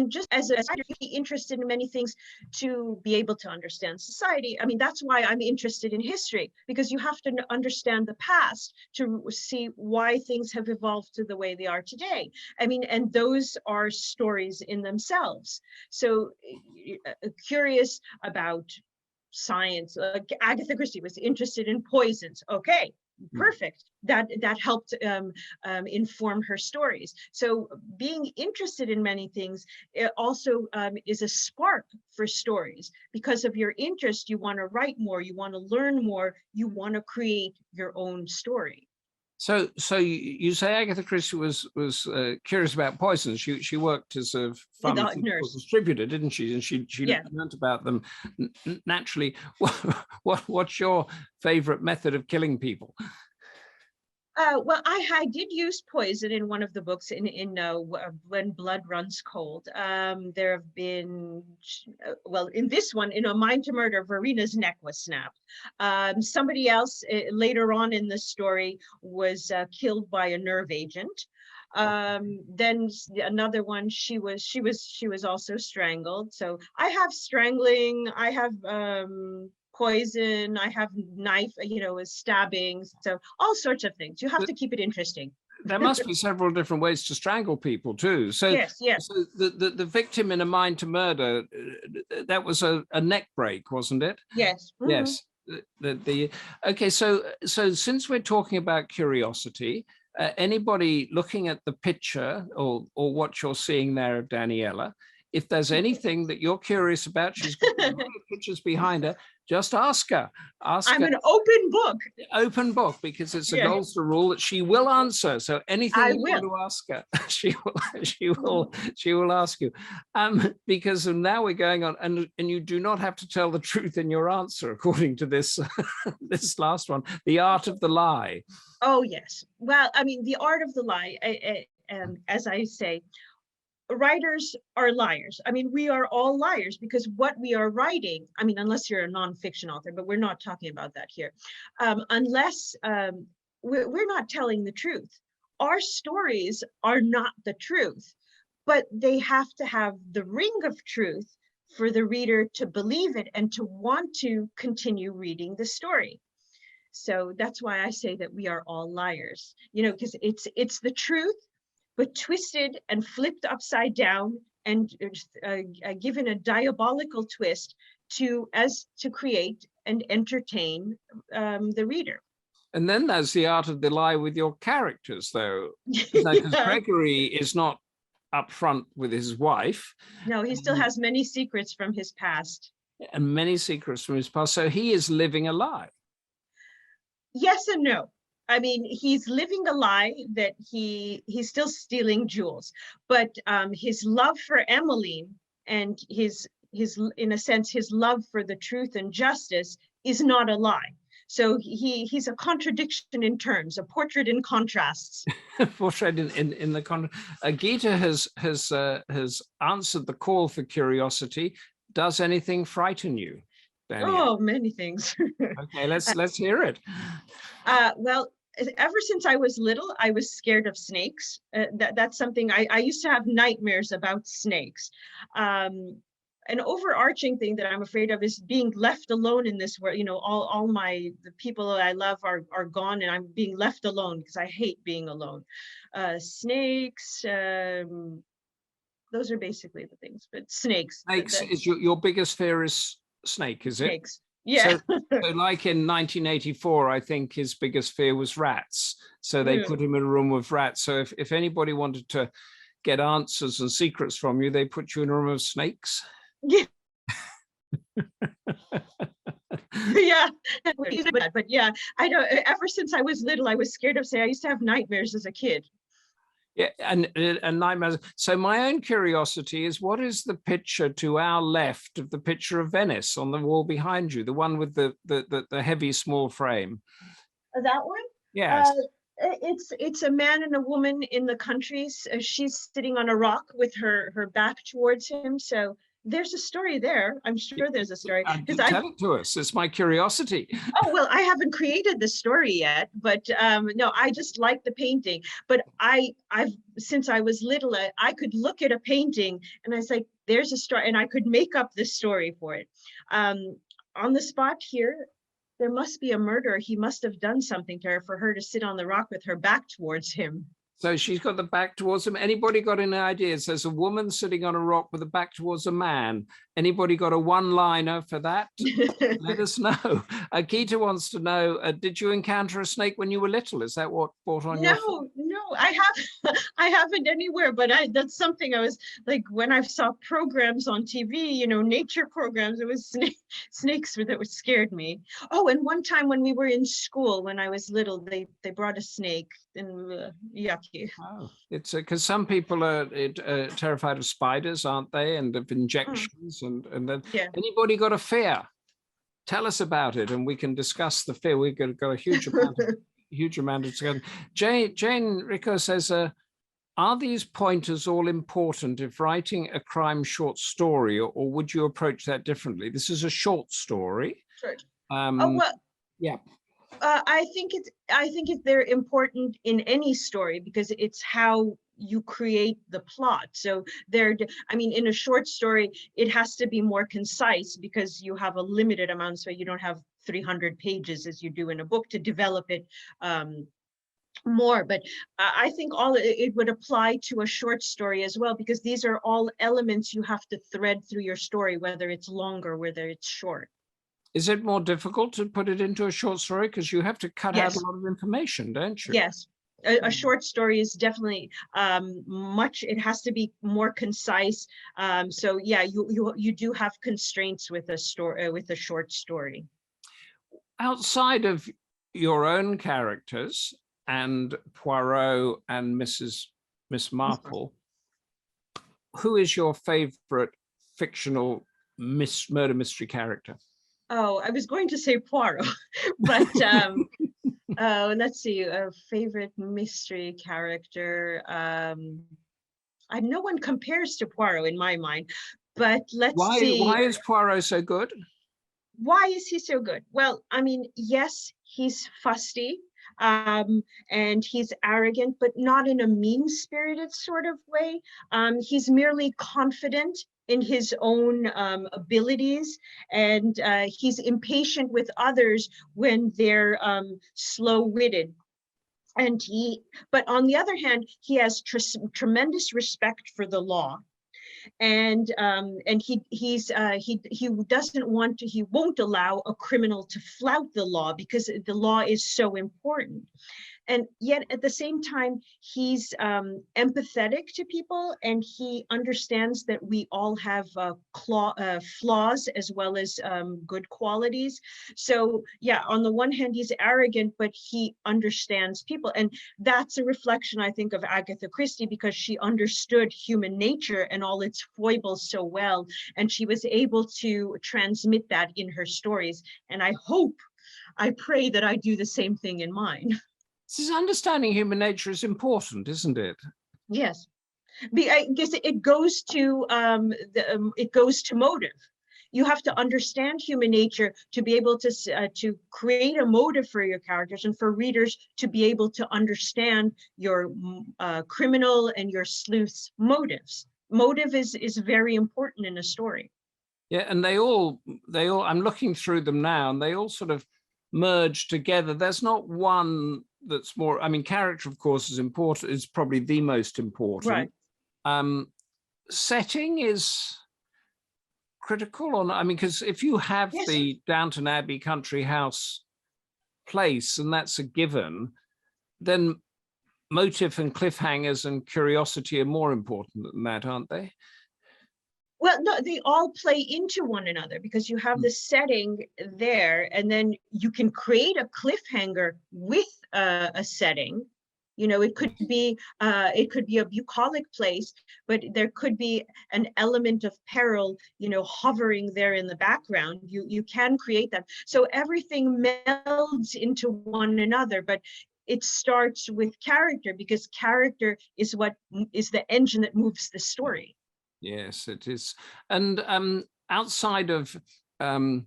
just as a writer, you be interested in many things to be able to understand society. I mean, that's why I'm interested in history, because you have to understand the past to see why things have evolved to the way they are today. I mean, and those are stories in themselves. So curious about science, Agatha Christie was interested in poisons. Okay, perfect. That helped inform her stories. So being interested in many things, it also is a spark for stories. Because of your interest, you want to write more, you want to learn more, you want to create your own story. So you say Agatha Christie was curious about poisons. She worked as a pharmaceutical nurse. distributor, didn't she? And she Yeah. learned about them naturally. What's your favorite method of killing people? Well, I did use poison in one of the books in When Blood Runs Cold. There have been, well, in this one, in A Mind to Murder, Verena's neck was snapped. Somebody else later on in the story was killed by a nerve agent. Then another one, she was also strangled. So I have strangling, I have poison, I have knife, stabbing, so all sorts of things. You have to keep it interesting. There must be several different ways to strangle people too. So yes. So the victim in A Mind to Murder, that was a neck break, wasn't it? Yes. Yes. Okay, so since we're talking about curiosity, anybody looking at the picture or what you're seeing there of Daniella, if there's anything that you're curious about, she's got pictures behind her, just ask her. I'm an open book. Open book, because it's a Goldster rule that she will answer. So anything you want to ask her, she will ask you. Because now we're going on, and you do not have to tell the truth in your answer, according to this this last one, the art of the lie. Oh yes. Well, I mean, the art of the lie, as I say, writers are liars. I mean, we are all liars, because what we are writing, I mean, unless you're a nonfiction author, but we're not talking about that here, unless we're not telling the truth. Our stories are not the truth, but they have to have the ring of truth for the reader to believe it and to want to continue reading the story. So that's why I say that we are all liars, because it's the truth, but twisted and flipped upside down and given a diabolical twist to create and entertain the reader. And then there's the art of the lie with your characters, though, because Gregory is not upfront with his wife. No, he still has many secrets from his past. And many secrets from his past. So he is living a lie. Yes and no. I mean, he's living a lie that he's still stealing jewels, but his love for Emmeline and his in a sense his love for the truth and justice is not a lie. So he's a contradiction in terms, a portrait in contrasts. Portrait in the contrast. Gita has answered the call for curiosity. Does anything frighten you, Daniella? Oh, many things. Okay, let's hear it. Well, ever since I was little, I was scared of snakes. That's something I used to have nightmares about snakes. An overarching thing that I'm afraid of is being left alone in this world. All the people that I love are gone, and I'm being left alone because I hate being alone. Snakes, those are basically the things, but snakes. Snakes is your biggest fear is snake, is it? Snakes. Yeah. So like in 1984, I think his biggest fear was rats. So they put him in a room with rats. So if anybody wanted to get answers and secrets from you, they put you in a room of snakes. Yeah. Yeah. But yeah, I know. Ever since I was little, I was scared of. I used to have nightmares as a kid. Yeah, and nightmares. So my own curiosity is, what is the picture to our left of the picture of Venice on the wall behind you, the one with the heavy small frame? That one? Yes. It's a man and a woman in the country. She's sitting on a rock with her back towards him. So there's a story there. I'm sure there's a story. Tell it to us. It's my curiosity. Oh, well, I haven't created the story yet, but no, I just like the painting. But I've since I was little, I could look at a painting and I was like, there's a story, and I could make up this story for it. On the spot here, there must be a murderer. He must have done something to her for her to sit on the rock with her back towards him. So she's got the back towards him. Anybody got any ideas? There's a woman sitting on a rock with the back towards a man. Anybody got a one-liner for that? Let us know. Akita wants to know, did you encounter a snake when you were little? Is that what brought on your... No, I have I haven't anywhere, but that's something I was like, when I saw programs on TV, nature programs, it was snakes that would scared me. Oh, and one time when we were in school, when I was little, they brought a snake, and yucky. Oh, it's because some people are terrified of spiders, aren't they? And of injections, and then Yeah. anybody got a fear? Tell us about it, and we can discuss the fear. We've got a huge amount of discussion. Jane Rico says, are these pointers all important if writing a crime short story, or would you approach that differently? This is a short story. Sure. Well, yeah. I think they're important in any story because it's how you create the plot. So in a short story, it has to be more concise because you have a limited amount, so you don't have 300 pages as you do in a book to develop it more. But I think it would apply to a short story as well, because these are all elements you have to thread through your story, whether it's long or whether it's short. Is it more difficult to put it into a short story because you have to cut out a lot of information, don't you? Yes. A short story is definitely it has to be more concise. So yeah, you do have constraints with a story, with a short story. Outside of your own characters and Poirot and Miss Marple, who is your favorite fictional murder mystery character? Oh, I was going to say Poirot, but let's see, a favorite mystery character. No one compares to Poirot in my mind, but let's see. Why is Poirot so good? Why is he so good? Well, yes, he's fusty, and he's arrogant, but not in a mean-spirited sort of way. He's merely confident in his own abilities, and he's impatient with others when they're slow-witted. But on the other hand, he has tremendous respect for the law. And he won't allow a criminal to flout the law because the law is so important. And yet at the same time, he's empathetic to people, and he understands that we all have flaws as well as good qualities. So yeah, on the one hand, he's arrogant, but he understands people. And that's a reflection, I think, of Agatha Christie, because she understood human nature and all its foibles so well. And she was able to transmit that in her stories. And I pray that I do the same thing in mine. This understanding human nature is important, isn't it? Yes, I guess it goes to motive. You have to understand human nature to be able to create a motive for your characters, and for readers to be able to understand your criminal and your sleuth's motives. Motive is very important in a story. Yeah, and they all. I'm looking through them now, and they all sort of merge together. There's not one that's more. Character, of course, is important. Is probably the most important. Right. Setting is critical, or not? Because if you have the Downton Abbey country house place, and that's a given, then motive and cliffhangers and curiosity are more important than that, aren't they? Well, no, they all play into one another, because you have the setting there, and then you can create a cliffhanger with a setting. It could be a bucolic place, but there could be an element of peril, hovering there in the background. You can create that. So everything melds into one another, but it starts with character, because character is the engine that moves the story. Yes, it is. And outside of Emmeline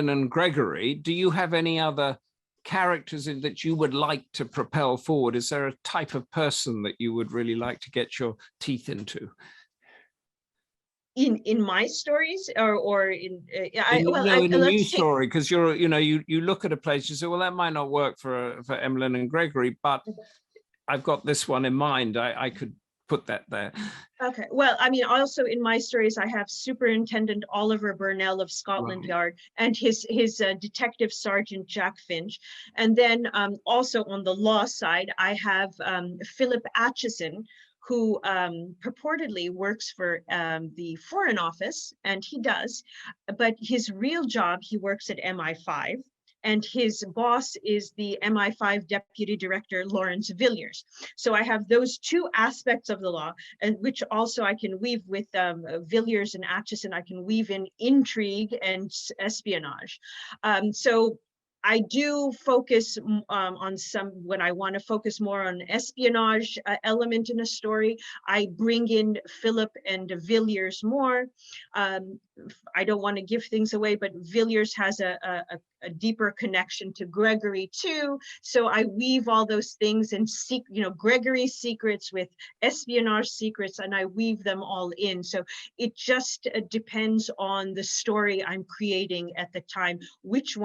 and Gregory, do you have any other characters that you would like to propel forward? Is there a type of person that you would really like to get your teeth into? In my stories, or in a new story, because you look at a place, you say, well, that might not work for Emmeline and Gregory, but I've got this one in mind. I could put that there. Okay, well, I mean, also in my stories, I have Superintendent Oliver Bernett of Scotland Right. Yard and his Detective Sergeant Jack Finch. And then also on the law side, I have Philip Atchison, who purportedly works for the Foreign Office, and he does, but his real job, he works at MI5. And his boss is the MI5 Deputy Director, Lawrence Villiers. So I have those two aspects of the law, and which also I can weave with Villiers and Atchison. I can weave in intrigue and espionage. So I do focus on some, when I want to focus more on espionage element in a story, I bring in Philip and Villiers more. I don't want to give things away, but Villiers has a deeper connection to Gregory too. So I weave all those things and seek, Gregory's secrets with espionage secrets, and I weave them all in. So it just depends on the story I'm creating at the time, which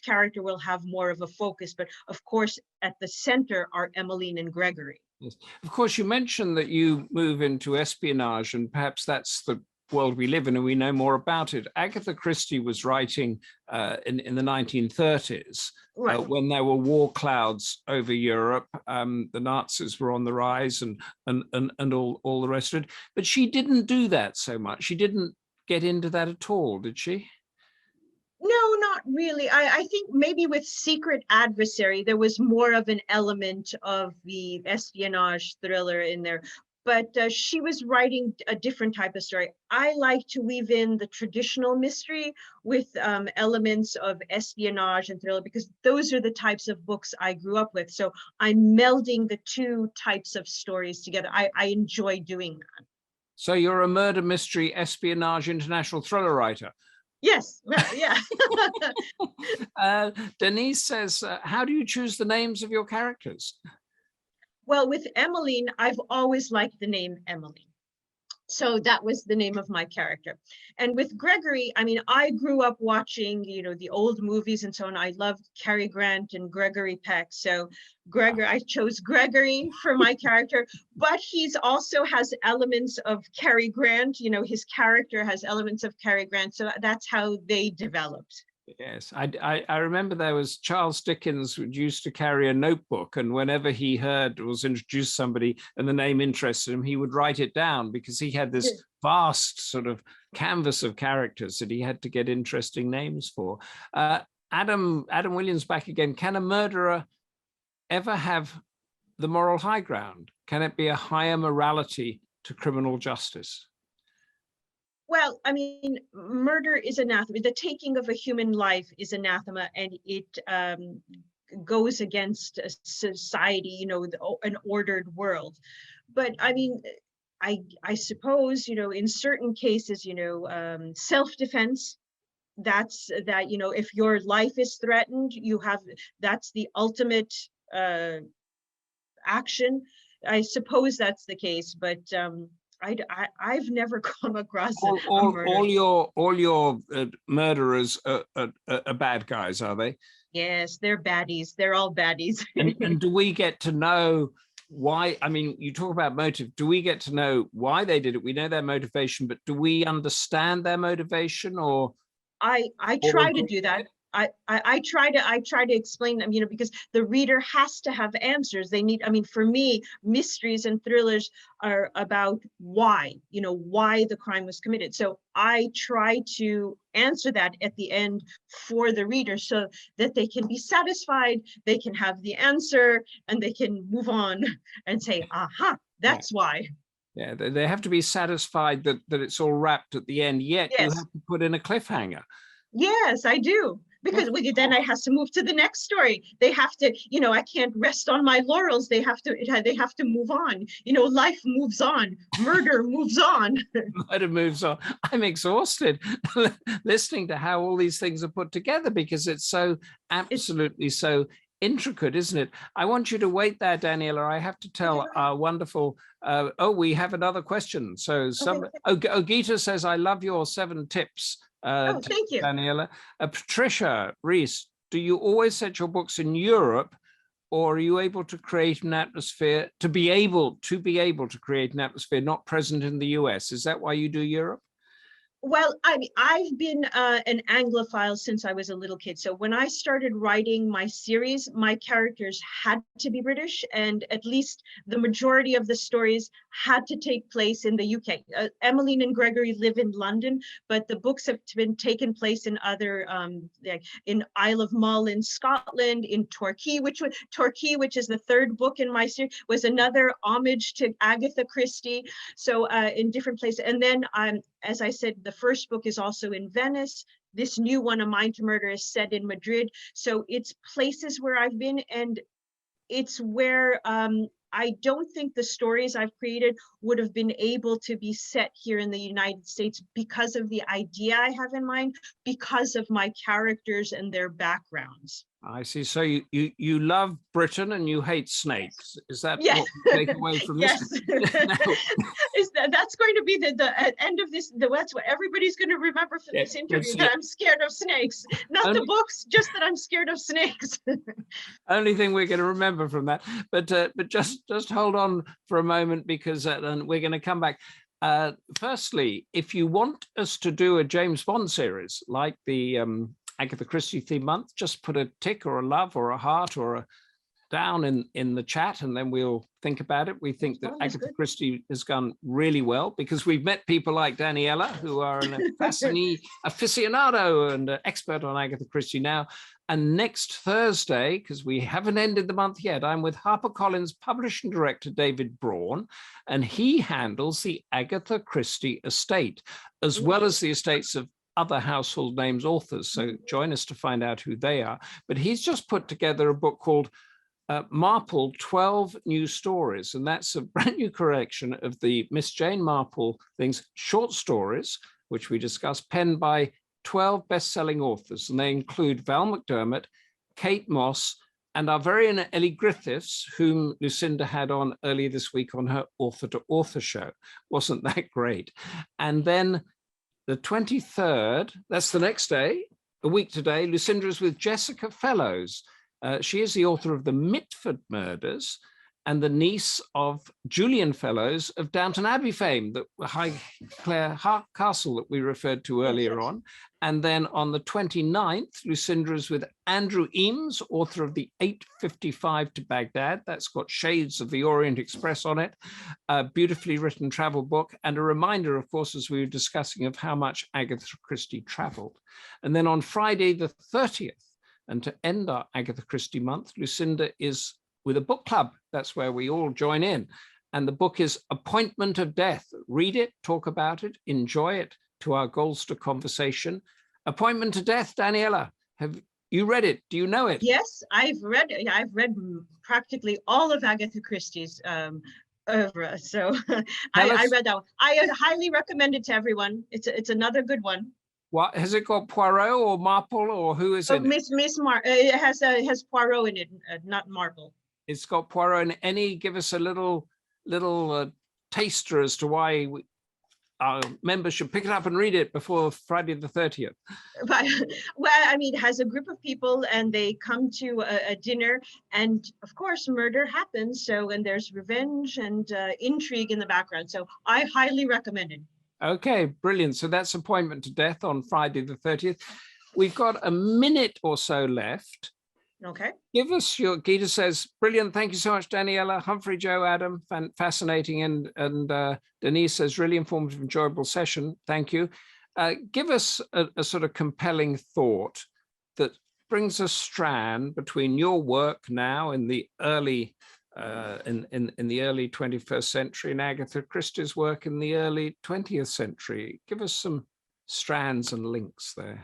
character will have more of a focus. But of course, at the center are Emmeline and Gregory. Yes. Of course, you mentioned that you move into espionage, and perhaps that's the world we live in and we know more about it. Agatha Christie was writing in the 1930s, Right. when there were war clouds over Europe. The Nazis were on the rise and all the rest of it. But she didn't do that so much. She didn't get into that at all, did she? No, not really. I think maybe with Secret Adversary, there was more of an element of the espionage thriller in there. But she was writing a different type of story. I like to weave in the traditional mystery with elements of espionage and thriller, because those are the types of books I grew up with. So I'm melding the two types of stories together. I enjoy doing that. So you're a murder mystery, espionage, international thriller writer. Yes, well, yeah. Denise says, how do you choose the names of your characters? Well, with Emmeline, I've always liked the name Emmeline. So that was the name of my character. And with Gregory, I mean, I grew up watching, the old movies and so on. I loved Cary Grant and Gregory Peck. So I chose Gregory for my character, but he's also has elements of Cary Grant. His character has elements of Cary Grant. So that's how they developed. Yes, I remember there was Charles Dickens, who used to carry a notebook, and whenever he was introduced somebody and the name interested him, he would write it down, because he had this vast sort of canvas of characters that he had to get interesting names for. Adam Williams back again. Can a murderer ever have the moral high ground? Can it be a higher morality to criminal justice? Well, I mean, murder is anathema. The taking of a human life is anathema, and it goes against a society, an ordered world. But I mean, I suppose, in certain cases, self-defense, that's that, if your life is threatened, that's the ultimate action. I suppose that's the case, but I've never come across a murder. All your murderers are bad guys, are they? Yes, they're baddies. They're all baddies. and do we get to know why? I mean, you talk about motive. Do we get to know why they did it? We know their motivation, but do we understand their motivation? Or I try to do that. I try to explain them, because the reader has to have answers. For me, mysteries and thrillers are about why the crime was committed. So I try to answer that at the end for the reader, so that they can be satisfied, they can have the answer, and they can move on and say, aha, that's why. Yeah, they have to be satisfied that it's all wrapped at the end, yet you have to put in a cliffhanger. Yes, I do. Because then I have to move to the next story. They have to, I can't rest on my laurels. They have to move on. Life moves on. Murder moves on. Murder moves on. I'm exhausted listening to how all these things are put together, because it's so absolutely so intricate, isn't it? I want you to wait there, Daniella. I have to tell our wonderful, we have another question. So Gita says, I love your 7 tips. Thank you, Daniella. Patricia Reese, do you always set your books in Europe, or are you able to create an atmosphere to be able to create an atmosphere not present in the US? Is that why you do Europe? Well, I mean, I've been an Anglophile since I was a little kid. So when I started writing my series, my characters had to be British, and at least the majority of the stories had to take place in the UK. Emmeline and Gregory live in London, but the books have been taken place in other, like in Isle of Mull in Scotland, in Torquay, which is the third book in my series, was another homage to Agatha Christie. So in different places, and then as I said, the first book is also in Venice. This new one, A Mind to Murder, is set in Madrid. So it's places where I've been, and it's where I don't think the stories I've created would have been able to be set here in the United States because of the idea I have in mind, because of my characters and their backgrounds. I see. So you love Britain and you hate snakes. Is that yes. what you take away from yes. this? No. That's going to be the end of this. That's what everybody's going to remember from this interview, that I'm scared of snakes. Not the books, just that I'm scared of snakes. Only thing we're going to remember from that. But just hold on for a moment, because then we're going to come back. Firstly, if you want us to do a James Bond series like the Agatha Christie theme month, just put a tick or a love or a heart or a down in the chat, and then we'll think about it. We think that Agatha Christie has gone really well, because we've met people like Daniella, who are an aficionado and an expert on Agatha Christie now. And next Thursday, because we haven't ended the month yet, I'm with HarperCollins publishing director David Braun, and he handles the Agatha Christie estate, as well as the estates of other household names authors. So join us to find out who they are. But he's just put together a book called Marple, 12 New Stories. And that's a brand new collection of the Miss Jane Marple things, short stories, which we discussed, penned by 12 best-selling authors. And they include Val McDermott, Kate Moss, and our very own Ellie Griffiths, whom Lucinda had on earlier this week on her Author to Author show. Wasn't that great? And then the 23rd, that's the next day, a week today, Lucinda is with Jessica Fellows. She is the author of the Mitford Murders and the niece of Julian Fellows of Downton Abbey fame, the Highclere Castle that we referred to earlier on. And then on the 29th, Lucinda is with Andrew Eames, author of the 855 to Baghdad. That's got shades of the Orient Express on it, a beautifully written travel book, and a reminder, of course, as we were discussing, of how much Agatha Christie traveled. And then on Friday, the 30th, and to end our Agatha Christie month, Lucinda is with a book club. That's where we all join in. And the book is Appointment of Death. Read it, talk about it, enjoy it, to our Goldster conversation. Appointment to Death, Daniella, have you read it? Do you know it? Yes, I've read practically all of Agatha Christie's oeuvre. So I read that one. I highly recommend it to everyone. It's another good one. What has it got? Poirot or Marple, or who is it? Miss it has Poirot in it, not Marple. It's got Poirot. And any give us a little taster as to why our members should pick it up and read it before Friday the 30th. Well, I mean, it has a group of people and they come to a dinner, and of course murder happens. So, and there's revenge and intrigue in the background. So I highly recommend it. Okay, brilliant. So that's Appointment to Death on Friday the 30th. We've got a minute or so left. Okay. Give us your, Gita says, brilliant. Thank you so much, Daniella, Humphrey, Joe, Adam, fascinating. And Denise says, really informative, enjoyable session. Thank you. Give us a sort of compelling thought that brings a strand between your work now in the early in the early 21st century and Agatha Christie's work in the early 20th century. Give us some strands and links there.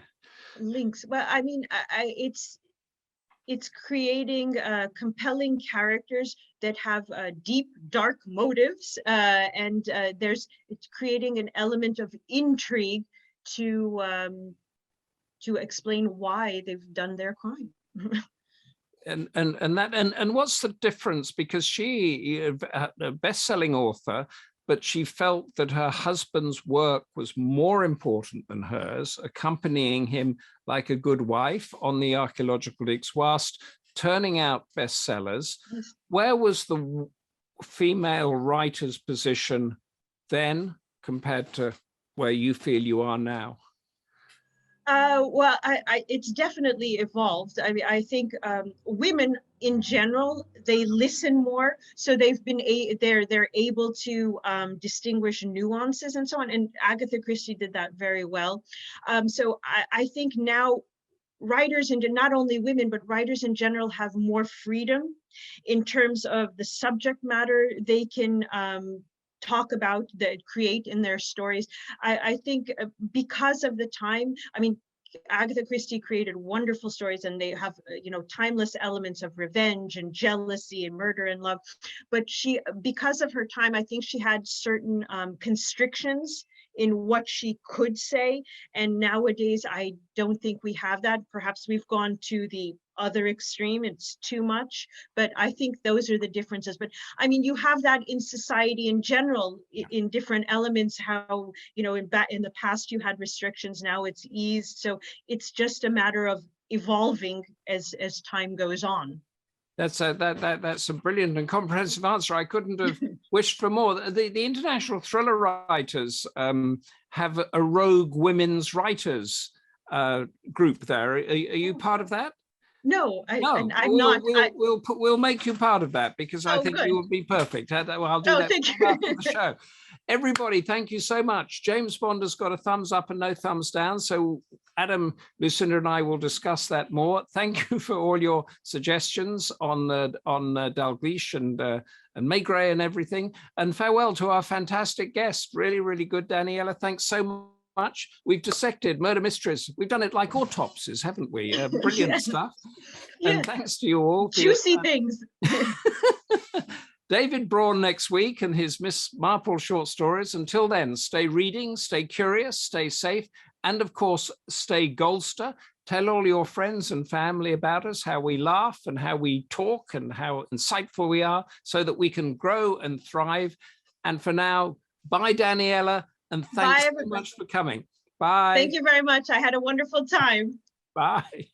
Links. Well, I mean, it's creating compelling characters that have deep, dark motives, and it's creating an element of intrigue to explain why they've done their crime. And what's the difference? Because she, a best-selling author, but she felt that her husband's work was more important than hers, accompanying him like a good wife on the archaeological digs, whilst turning out bestsellers. Yes. Where was the female writer's position then compared to where you feel you are now? Well, it's definitely evolved. I mean, I think women in general, they listen more, so they've been they're able to distinguish nuances and so on. And Agatha Christie did that very well. So I think now writers, and not only women, but writers in general, have more freedom in terms of the subject matter they can talk about, that create in their stories. I think because of the time, I mean, Agatha Christie created wonderful stories, and they have, timeless elements of revenge and jealousy and murder and love. But she, because of her time, I think she had certain constrictions in what she could say. And nowadays, I don't think we have that. Perhaps we've gone to the other extreme, it's too much, but I think those are the differences. But I mean, you have that in society in general, in different elements, how, in the past you had restrictions, now it's eased. So it's just a matter of evolving as time goes on. That's a brilliant and comprehensive answer. I couldn't have wished for more. The International Thriller Writers have a rogue women's writers group there. Are you part of that? No, I'm not. not. We'll make you part of that, because I think you will be perfect. I'll do that after the show. Everybody, thank you so much. James Bond has got a thumbs up and no thumbs down. So Adam, Lucinda, and I will discuss that more. Thank you for all your suggestions on Dalgliesh and Maigret and everything. And farewell to our fantastic guest. Really, really good, Daniella. Thanks so much. We've dissected murder mysteries. We've done it like autopsies, haven't we? Brilliant stuff. Yeah. And thanks to you all. Juicy things. David Braun next week and his Miss Marple short stories. Until then, stay reading, stay curious, stay safe, and of course, stay Goldster. Tell all your friends and family about us, how we laugh and how we talk and how insightful we are, so that we can grow and thrive. And for now, bye, Daniella, and thanks so much for coming. Bye. Thank you very much. I had a wonderful time. Bye.